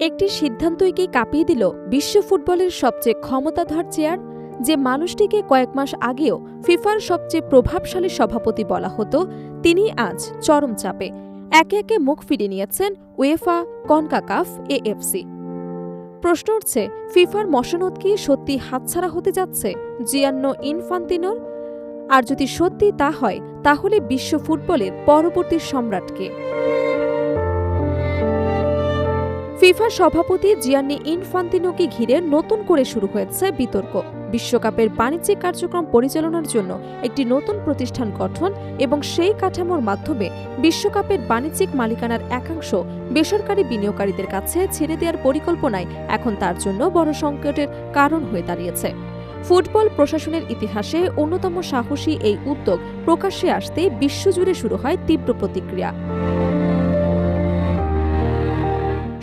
একটি সিদ্ধান্তই কি কাঁপিয়ে দিল বিশ্ব ফুটবলের সবচেয়ে ক্ষমতাধর চেয়ার? যে মানুষটিকে কয়েক মাস আগেও ফিফার সবচেয়ে প্রভাবশালী সভাপতি বলা হতো, তিনি আজ চরম চাপে। একে একে মুখ ফিরিয়ে নিয়েছেন উয়েফা, কনকাকাফ, এএফসি। প্রশ্ন উঠছে, ফিফার মসনদ কি সত্যি হাতছাড়া হতে যাচ্ছে জিয়ান্নো ইনফান্তিনোর? আর যদি সত্যি তা হয়, তাহলে বিশ্ব ফুটবলের পরবর্তী সম্রাটকে? ফিফা সভাপতি জিয়ান্নি ইনফান্তিনোকে ঘিরে নতুন করে শুরু হয়েছে বিতর্ক। বিশ্বকাপের বাণিজ্যিক কার্যক্রম পরিচালনার জন্য একটি নতুন প্রতিষ্ঠান গঠন এবং সেই কাঠামোর মাধ্যমে বিশ্বকাপের বাণিজ্যিক মালিকানার একাংশ বেসরকারি বিনিয়োগকারীদের কাছে ছেড়ে দেওয়ার পরিকল্পনায় এখন তার জন্য বড় সংকটের কারণ হয়ে দাঁড়িয়েছে। ফুটবল প্রশাসনের ইতিহাসে অন্যতম সাহসী এই উদ্যোগ প্রকাশ্যে আসতে বিশ্বজুড়ে শুরু হয় তীব্র প্রতিক্রিয়া।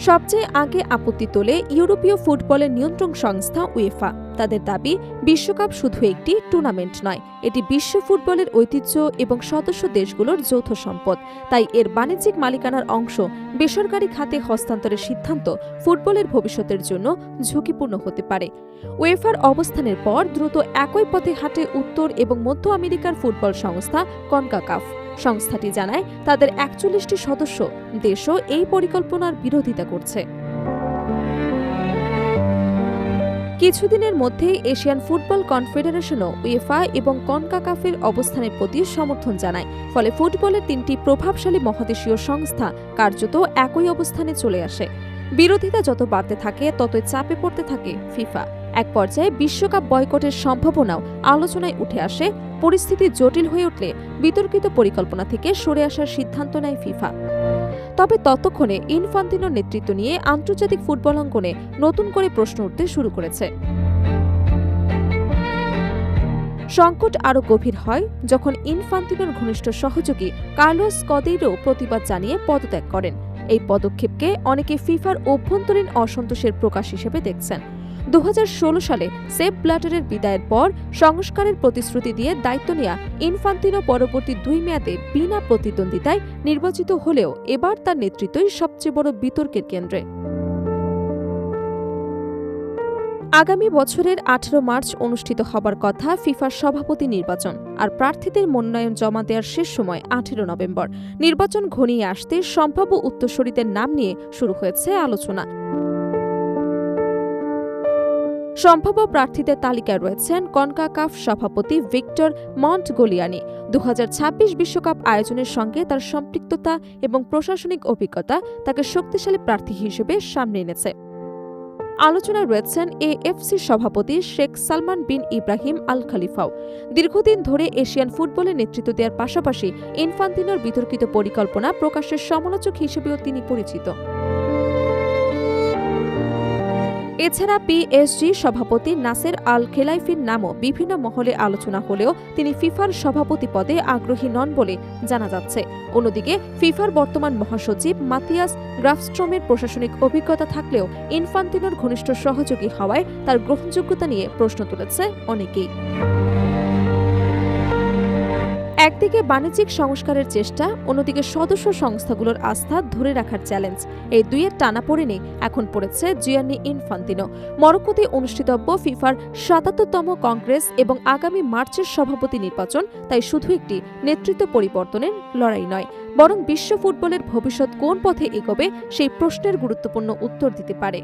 সবচেয়ে আগে আপত্তি তোলে ইউরোপীয় ফুটবলের নিয়ন্ত্রণ সংস্থা উয়েফা। তাদের দাবি, বিশ্বকাপ শুধু একটি টুর্নামেন্ট নয়, এটি বিশ্ব ফুটবলের ঐতিহ্য এবং সদস্য দেশগুলোর যৌথ সম্পদ। তাই এর বাণিজ্যিক মালিকানার অংশ বেসরকারি খাতে হস্তান্তরের সিদ্ধান্ত ফুটবলের ভবিষ্যতের জন্য ঝুঁকিপূর্ণ হতে পারে। উয়েফার অবস্থানের পর দ্রুত একই পথে হাঁটে উত্তর এবং মধ্য আমেরিকার ফুটবল সংস্থা কনকাকাফ। সংস্থাটি জানায়, তাদের ৪১টি সদস্য দেশও এই পরিকল্পনার বিরোধিতা করছে। কিছুদিনের মধ্যেই এশিয়ান ফুটবল কনফেডারেশনও উয়েফা এবং কনকাকাফের অবস্থানের প্রতি সমর্থন জানায়। ফলে ফুটবলের ৩টি প্রভাবশালী মহাদেশীয় সংস্থা কার্যত একই অবস্থানে চলে আসে। বিরোধিতা যত বাড়তে থাকে, ততই চাপে পড়তে থাকে ফিফা। এক পর্যায়ে বিশ্বকাপ বয়কটের সম্ভাবনাও আলোচনায় উঠে আসে। পরিস্থিতি জটিল হয়ে উঠলে বিতর্কিত পরিকল্পনা থেকে সরে আসার সিদ্ধান্ত নেয় ফিফা। তবে ততক্ষণে ইনফান্তিনোর নেতৃত্ব নিয়ে আন্তর্জাতিক ফুটবল অঙ্গনে নতুন করে প্রশ্ন উঠতে শুরু করেছে। সংকট আরও গভীর হয় যখন ইনফান্তিনোর ঘনিষ্ঠ সহযোগী কার্লোস কদেইরো প্রতিবাদ জানিয়ে পদত্যাগ করেন। এই পদক্ষেপকে অনেকে ফিফার অভ্যন্তরীণ অসন্তোষের প্রকাশ হিসেবে দেখছেন। ২০১৬ সালে সেপ ব্ল্যাটারের বিদায়ের পর সংস্কারের প্রতিশ্রুতি দিয়ে দায়িত্ব নেয়া ইনফান্তিনো পরবর্তী ২ মেয়াদে বিনা প্রতিদ্বন্দ্বিতায় নির্বাচিত হলেও এবার তার নেতৃত্বই সবচেয়ে বড় বিতর্কের কেন্দ্রে। আগামী বছরের ১৮ মার্চ অনুষ্ঠিত হবার কথা ফিফার সভাপতি নির্বাচন, আর প্রার্থীদের মনোনয়ন জমা দেওয়ার শেষ সময় ১৮ নভেম্বর। নির্বাচন ঘনিয়ে আসতে সম্ভাব্য উত্তরসূরিদের নাম নিয়ে শুরু হয়েছে আলোচনা। সম্ভাব্য প্রার্থীদের তালিকায় রয়েছেন কনকাকাফ সভাপতি ভিক্টর মন্টগোলিয়ানি। ২০২৬ বিশ্বকাপ আয়োজনের সঙ্গে তার সম্পৃক্ততা এবং প্রশাসনিক অভিজ্ঞতা তাকে শক্তিশালী প্রার্থী হিসেবে সামনে এনেছে। আলোচনায় রয়েছেন এএফসি সভাপতি শেখ সালমান বিন ইব্রাহিম আল খলিফাও। দীর্ঘদিন ধরে এশিয়ান ফুটবলে নেতৃত্ব দেওয়ার পাশাপাশি ইনফান্তিনোর বিতর্কিত পরিকল্পনা প্রকাশের সমালোচক হিসেবেও তিনি পরিচিত। এছাড়া পিএসজি সভাপতি নাসের আল খেলাইফির নামও বিভিন্ন মহলে আলোচনা হলেও তিনি ফিফার সভাপতি পদে আগ্রহী নন বলে জানা যাচ্ছে। অন্যদিকে ফিফার বর্তমান মহাসচিব মাতিয়াস গ্রাফস্ট্রমের প্রশাসনিক অভিজ্ঞতা থাকলেও ইনফান্তিনোর ঘনিষ্ঠ সহযোগী হওয়ায় তার গ্রহণযোগ্যতা নিয়ে প্রশ্ন তুলেছে অনেকেই। একদিকে বাণিজ্যিক সংস্কারের চেষ্টা, অন্যদিকে সদস্য সংস্থাগুলোর আস্থা ধরে রাখার চ্যালেঞ্জ, এই দুইয়ের টানাপোড়েনে এখন পড়েছে জিয়ান্নি ইনফান্তিনো। মরক্কোতে অনুষ্ঠিতব্য ফিফার ৭৭তম কংগ্রেস এবং আগামী মার্চের সভাপতি নির্বাচন তাই শুধু একটি নেতৃত্ব পরিবর্তনের লড়াই নয়, বরং বিশ্ব ফুটবলের ভবিষ্যৎ কোন পথে এগোবে সেই প্রশ্নের গুরুত্বপূর্ণ উত্তর দিতে পারে।